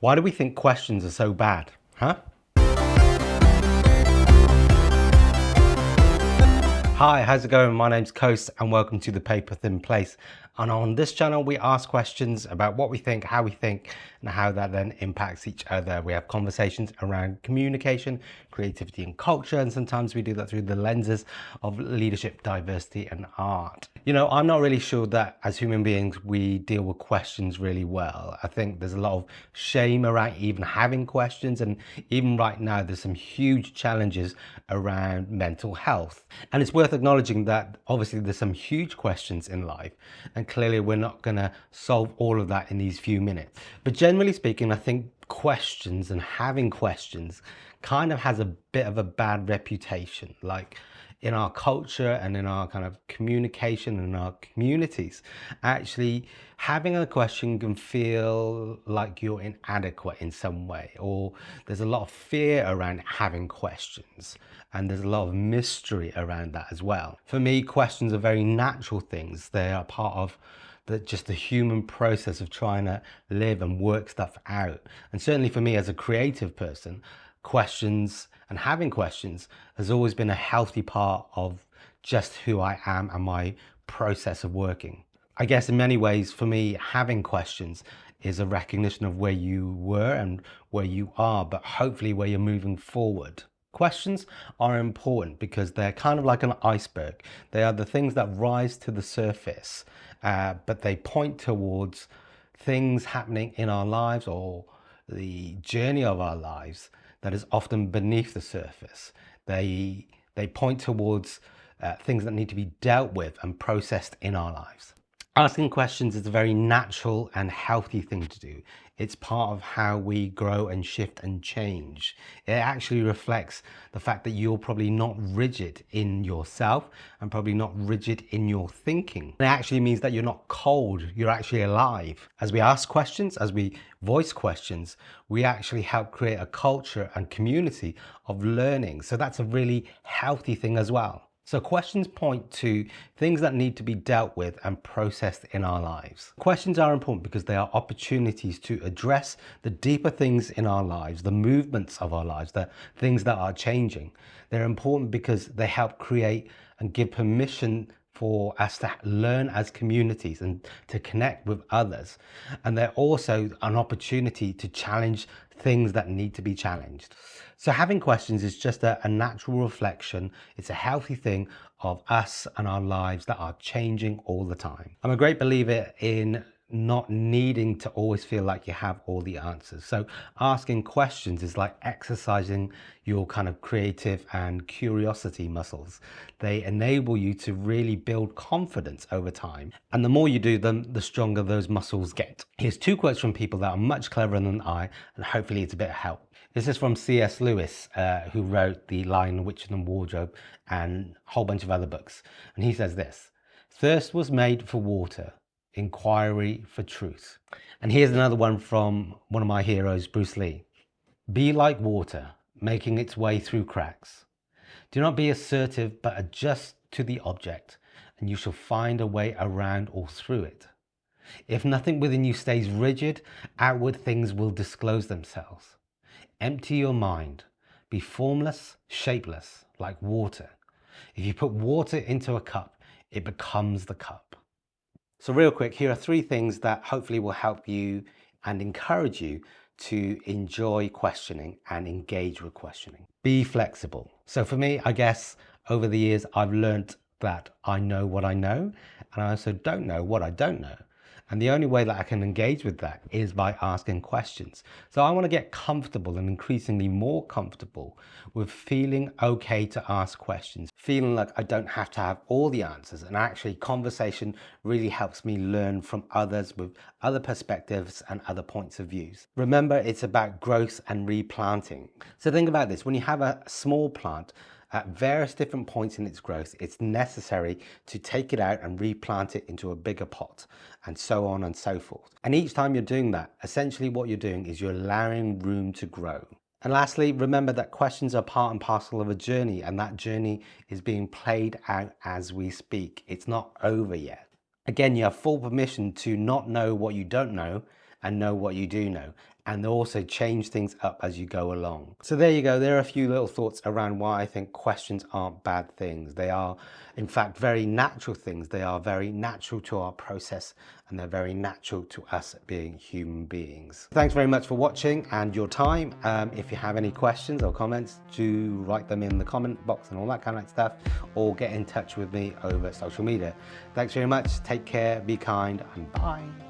Why do we think questions are so bad? Huh? Hi, how's it going? My name's Coast and welcome to the PaperThin Place. And on this channel, we ask questions about what we think, how we think, and how that then impacts each other. We have conversations around communication, creativity, and culture. And sometimes we do that through the lenses of leadership, diversity, and art. You know, I'm not really sure that as human beings, we deal with questions really well. I think there's a lot of shame around even having questions. And even right now, there's some huge challenges around mental health. And it's worth acknowledging that obviously there's some huge questions in life. And clearly we're not going to solve all of that in these few minutes. But generally speaking, I think questions and having questions kind of has a bit of a bad reputation. Like in our culture and in our kind of communication and our communities, actually having a question can feel like you're inadequate in some way, or there's a lot of fear around having questions, and there's a lot of mystery around that as well. For me, questions are very natural things. They are part of just the human process of trying to live and work stuff out. And certainly for me as a creative person, questions and having questions has always been a healthy part of just who I am and my process of working. I guess in many ways for me, having questions is a recognition of where you were and where you are, but hopefully where you're moving forward. Questions are important because they're kind of like an iceberg. They are the things that rise to the surface, but they point towards things happening in our lives or the journey of our lives that is often beneath the surface. They point towards things that need to be dealt with and processed in our lives. Asking questions is a very natural and healthy thing to do. It's part of how we grow and shift and change. It actually reflects the fact that you're probably not rigid in yourself and probably not rigid in your thinking. It actually means that you're not cold, you're actually alive. As we ask questions, as we voice questions, we actually help create a culture and community of learning. So that's a really healthy thing as well. So questions point to things that need to be dealt with and processed in our lives. Questions are important because they are opportunities to address the deeper things in our lives, the movements of our lives, the things that are changing. They're important because they help create and give permission for us to learn as communities and to connect with others. And they're also an opportunity to challenge things that need to be challenged. So having questions is just a natural reflection. It's a healthy thing of us and our lives that are changing all the time. I'm a great believer in not needing to always feel like you have all the answers. So asking questions is like exercising your kind of creative and curiosity muscles. They enable you to really build confidence over time. And the more you do them, the stronger those muscles get. Here's two quotes from people that are much cleverer than I, and hopefully it's a bit of help. This is from C.S. Lewis, who wrote The Lion, Witch and the Wardrobe and a whole bunch of other books. And he says this: "Thirst was made for water, inquiry for truth." And here's another one from one of my heroes, Bruce Lee. "Be like water, making its way through cracks. Do not be assertive, but adjust to the object, and you shall find a way around or through it. If nothing within you stays rigid, outward things will disclose themselves. Empty your mind. Be formless, shapeless, like water. If you put water into a cup, it becomes the cup." So real quick, here are three things that hopefully will help you and encourage you to enjoy questioning and engage with questioning. Be flexible. So for me, I guess over the years, I've learned that I know what I know, and I also don't know what I don't know. And the only way that I can engage with that is by asking questions. So I want to get comfortable and increasingly more comfortable with feeling okay to ask questions, feeling like I don't have to have all the answers. And actually conversation really helps me learn from others with other perspectives and other points of views. Remember, it's about growth and replanting. So think about this: when you have a small plant, at various different points in its growth, it's necessary to take it out and replant it into a bigger pot, and so on and so forth. And each time you're doing that, essentially what you're doing is you're allowing room to grow. And lastly, remember that questions are part and parcel of a journey, and that journey is being played out as we speak. It's not over yet. Again, you have full permission to not know what you don't know and know what you do know. and also change things up as you go along. So there you go. There are a few little thoughts around why I think questions aren't bad things. They are, in fact, very natural things. They are very natural to our process, and they're very natural to us being human beings. Thanks very much for watching and your time. If you have any questions or comments, do write them in the comment box and all that kind of stuff, or get in touch with me over social media. Thanks very much. Take care, be kind, and bye.